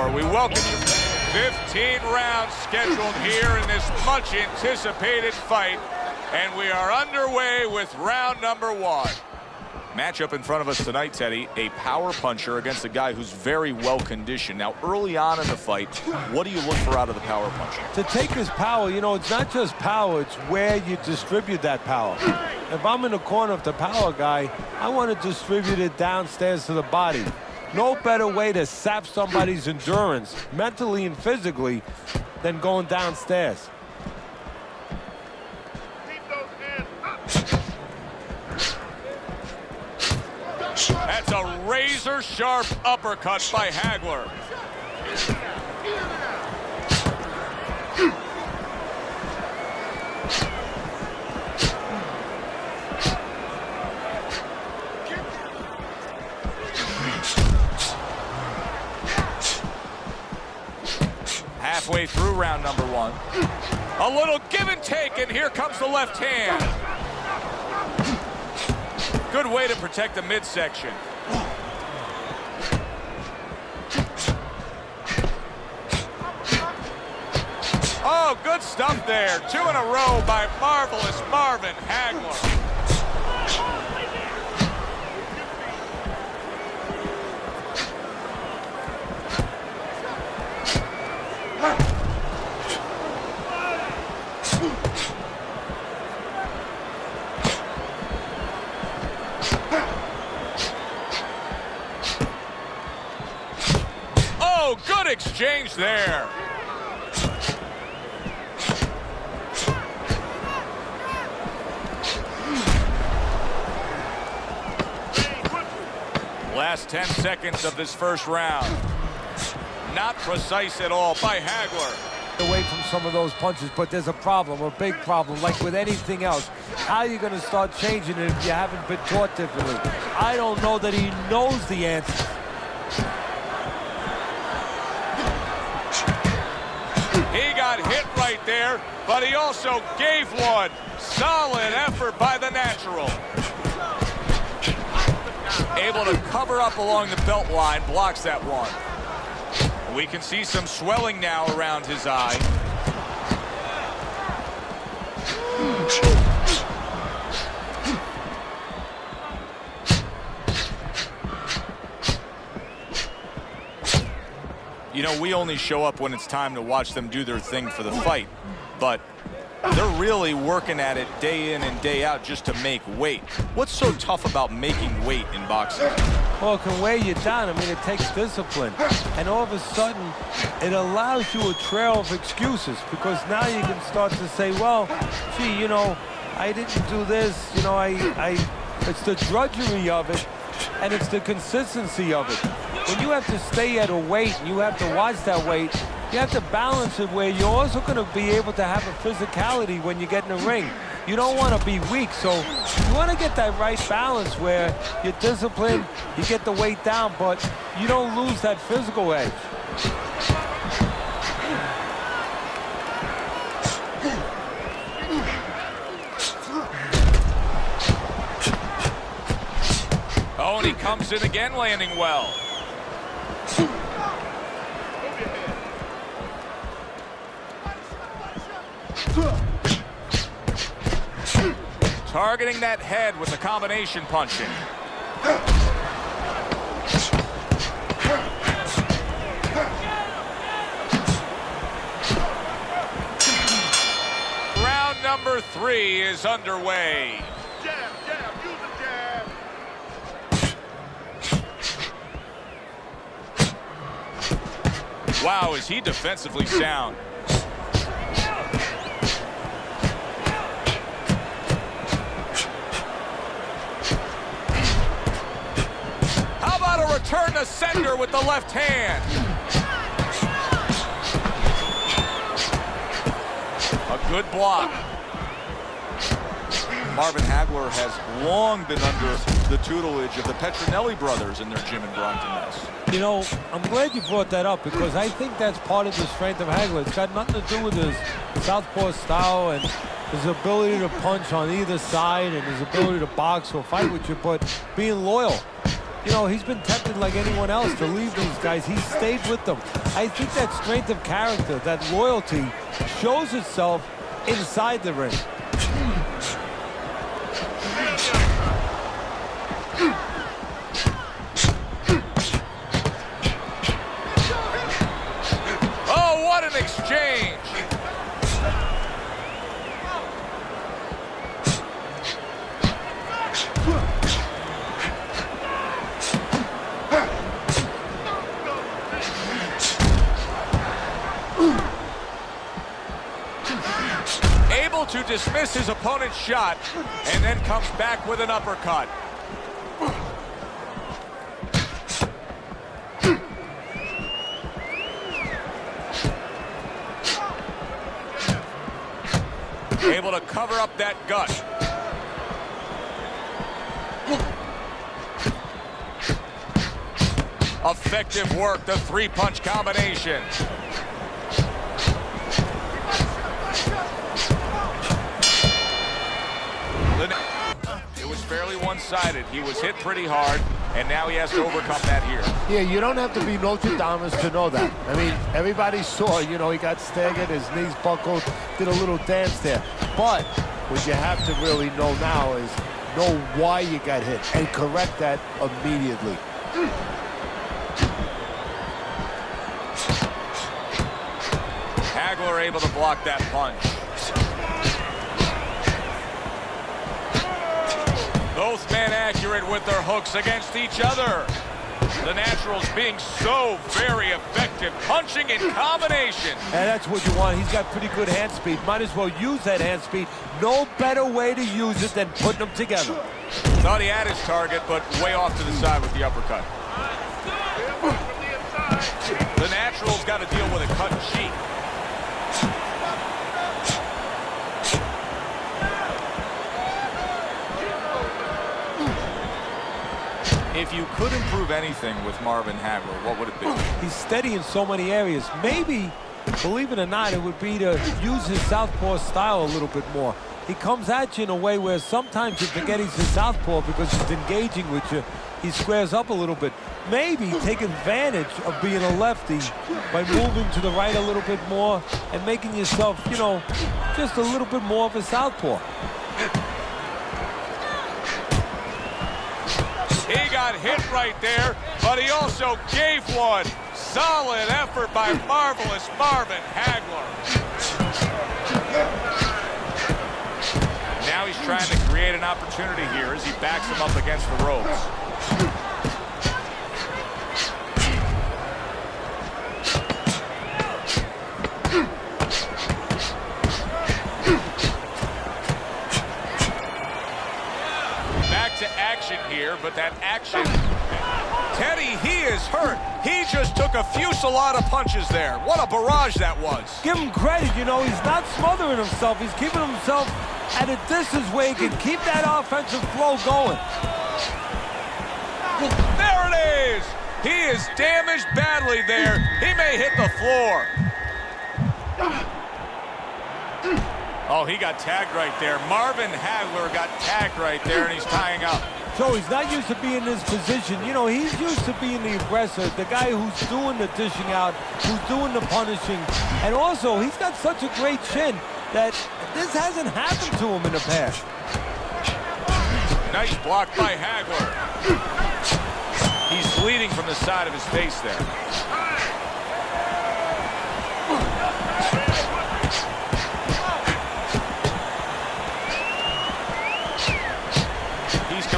more. We welcome you. 15 rounds scheduled here in this much anticipated fight. And we are underway with round number 1. Matchup in front of us tonight, Teddy, a power puncher against a guy who's very well conditioned. Now, early on in the fight, what do you look for out of the power puncher? To take his power, you know, it's not just power, it's where you distribute that power. If I'm in the corner of the power guy, I want to distribute it downstairs to the body. No better way to sap somebody's endurance, mentally and physically, than going downstairs. That's a razor-sharp uppercut by Hagler. Halfway through round number 1. A little give and take, and here comes the left hand. Good way to protect the midsection. Oh, good stuff there. 2 in a row by marvelous Marvin Hagler. Oh, good exchange there. Last 10 seconds of this first round. Not precise at all by Hagler. Away from some of those punches, but there's a problem, a big problem, like with anything else. How are you going to start changing it if you haven't been taught differently? I don't know that he knows the answer. He got hit right there, but he also gave one. Solid effort by the natural. Able to cover up along the belt line, blocks that one. We can see some swelling now around his eye. You know, we only show up when it's time to watch them do their thing for the fight, but they're really working at it day in and day out just to make weight. What's so tough about making weight in boxing? Well, it can weigh you down. I mean, it takes discipline. And all of a sudden, it allows you a trail of excuses, because now you can start to say, well, gee, you know, I didn't do this. You know, it's the drudgery of it, and it's the consistency of it. When you have to stay at a weight and you have to watch that weight, you have to balance it where you're also going to be able to have a physicality when you get in the ring. You don't want to be weak, so you want to get that right balance where you're disciplined, you get the weight down, but you don't lose that physical edge. Oh, and he comes in again, landing well. Targeting that head with the combination punching. Round number 3 is underway. Jab, jab, use the jab. Wow, is he defensively sound. Return to sender with the left hand. A good block. Marvin Hagler has long been under the tutelage of the Petronelli brothers in their gym in Brockton, Mass. You know, I'm glad you brought that up, because I think that's part of the strength of Hagler. It's got nothing to do with his southpaw style and his ability to punch on either side and his ability to box or fight with you, but being loyal. you know, he's been tempted like anyone else to leave these guys. He stayed with them. I think that strength of character, that loyalty, shows itself inside the ring. Oh, what an exchange! Able to dismiss his opponent's shot and then comes back with an uppercut. Able to cover up that gut. Effective work, the three-punch combination. It was fairly one-sided. He was hit pretty hard, and now he has to overcome that here. Yeah, you don't have to be Nostradamus to know that. I mean, everybody saw, you know, he got staggered, his knees buckled, did a little dance there. But what you have to really know now is know why you got hit and correct that immediately. Hagler able to block that punch. Both men accurate with their hooks against each other. The Naturals being so very effective, punching in combination. And that's what you want. He's got pretty good hand speed. Might as well use that hand speed. No better way to use it than putting them together. Thought he had his target, but way off to the side with the uppercut. The Naturals got to deal with a cut cheek. If you could improve anything with Marvin Hagler, what would it be? He's steady in so many areas. Maybe, believe it or not, it would be to use his southpaw style a little bit more. He comes at you in a way where sometimes you forget he's a southpaw because he's engaging with you. He squares up a little bit. Maybe take advantage of being a lefty by moving to the right a little bit more and making yourself, you know, just a little bit more of a southpaw. He got hit right there, but he also gave one. Solid effort by marvelous Marvin Hagler. Now he's trying to create an opportunity here as he backs him up against the ropes. Here, but that action, Teddy, he is hurt. He just took a fusillade of punches there. What a barrage that was. Give him credit, you know, he's not smothering himself. He's keeping himself at a distance where he can keep that offensive flow going. There it is. He is damaged badly there. He may hit the floor. Oh, he got tagged right there. Marvin Hagler got tagged right there, and he's tying up. So he's not used to being in this position. You know, he's used to being the aggressor, the guy who's doing the dishing out, who's doing the punishing. And also, he's got such a great chin that this hasn't happened to him in the past. Nice block by Hagler. He's bleeding from the side of his face there.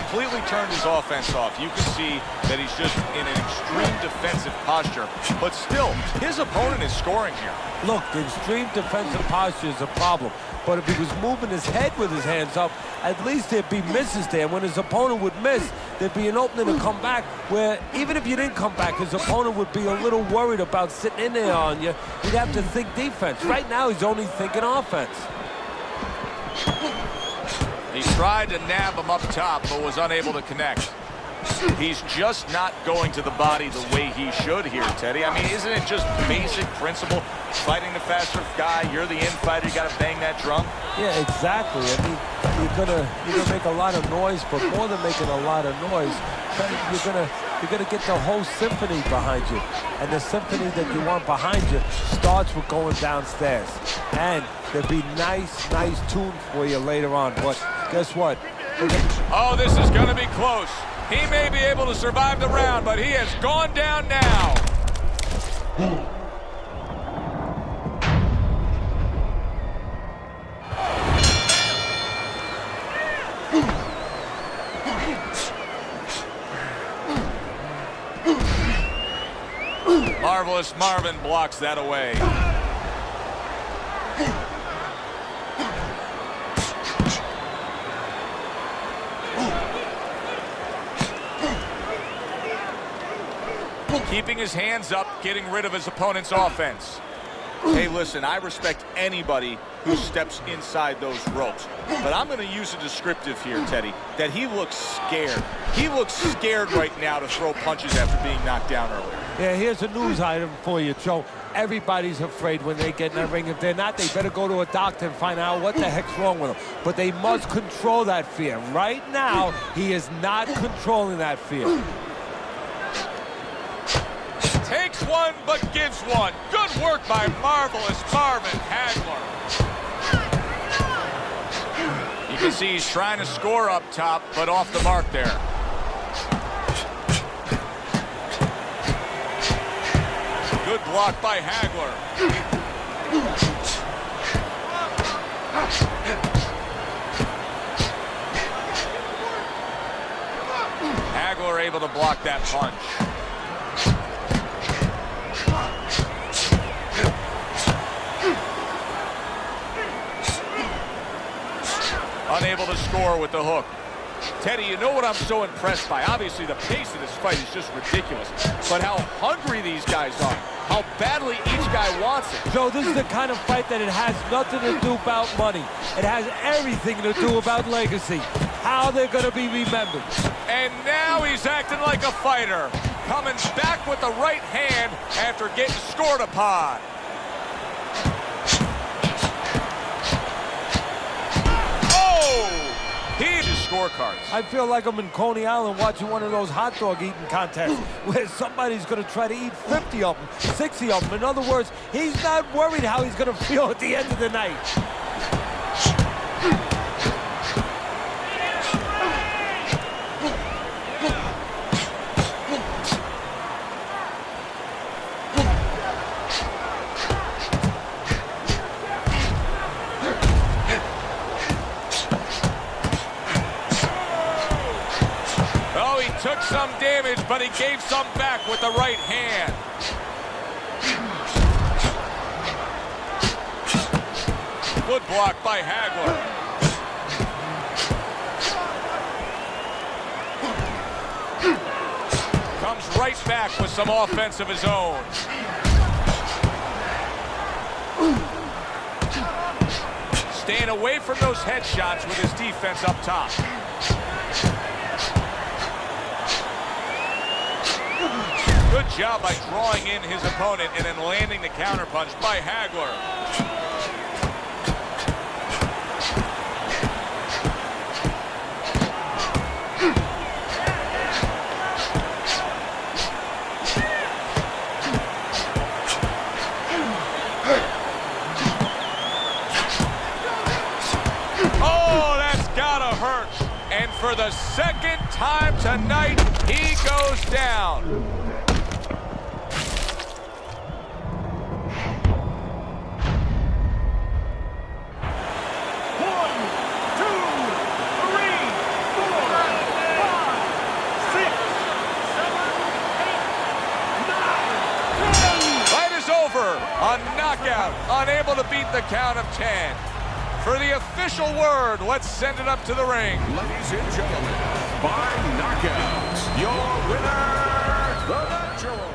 Completely turned his offense off. You can see that he's just in an extreme defensive posture, but still, his opponent is scoring here. Look, the extreme defensive posture is a problem, but if he was moving his head with his hands up, at least there'd be misses there. When his opponent would miss, there'd be an opening to come back where even if you didn't come back, his opponent would be a little worried about sitting in there on you. He'd have to think defense. Right now, he's only thinking offense. He tried to nab him up top, but was unable to connect. He's just not going to the body the way he should here, Teddy. I mean, isn't it just basic principle? Fighting the faster guy, you're the infighter, you got to bang that drum. Yeah, exactly. I mean, you're gonna make a lot of noise, but more than making a lot of noise, you're gonna get the whole symphony behind you. And the symphony that you want behind you starts with going downstairs. And there'll be nice tunes for you later on. But guess what? Oh, this is gonna be close. He may be able to survive the round, but he has gone down now. Marvelous Marvin blocks that away. Keeping his hands up, getting rid of his opponent's offense. Hey, listen, I respect anybody who steps inside those ropes. But I'm going to use a descriptive here, Teddy, that he looks scared. He looks scared right now to throw punches after being knocked down earlier. Yeah, here's a news item for you, Joe. Everybody's afraid when they get in that ring. If they're not, they better go to a doctor and find out what the heck's wrong with them. But they must control that fear. Right now, he is not controlling that fear. Takes one, but gives one. Good work by marvelous Marvin Hagler. You can see he's trying to score up top, but off the mark there. Good block by Hagler. Hagler able to block that punch. Unable to score with the hook. Teddy, you know what I'm so impressed by? Obviously, the pace of this fight is just ridiculous. But how hungry these guys are. How badly each guy wants it. Joe, this is the kind of fight that it has nothing to do about money. It has everything to do about legacy. How they're going to be remembered. And now he's acting like a fighter. Coming back with the right hand after getting scored upon. Scorecards. I feel like I'm in Coney Island watching one of those hot dog eating contests where somebody's going to try to eat 50 of them, 60 of them. In other words, he's not worried how he's going to feel at the end of the night. Took some damage, but he gave some back with the right hand. Good block by Hagler. Comes right back with some offense of his own. Staying away from those headshots with his defense up top. Good job by drawing in his opponent and then landing the counterpunch by Hagler. Oh, that's gotta hurt. And for the second time tonight, he goes down. A knockout, unable to beat the count of 10. For the official word, let's send it up to the ring. Ladies and gentlemen, by knockout, your winner, the natural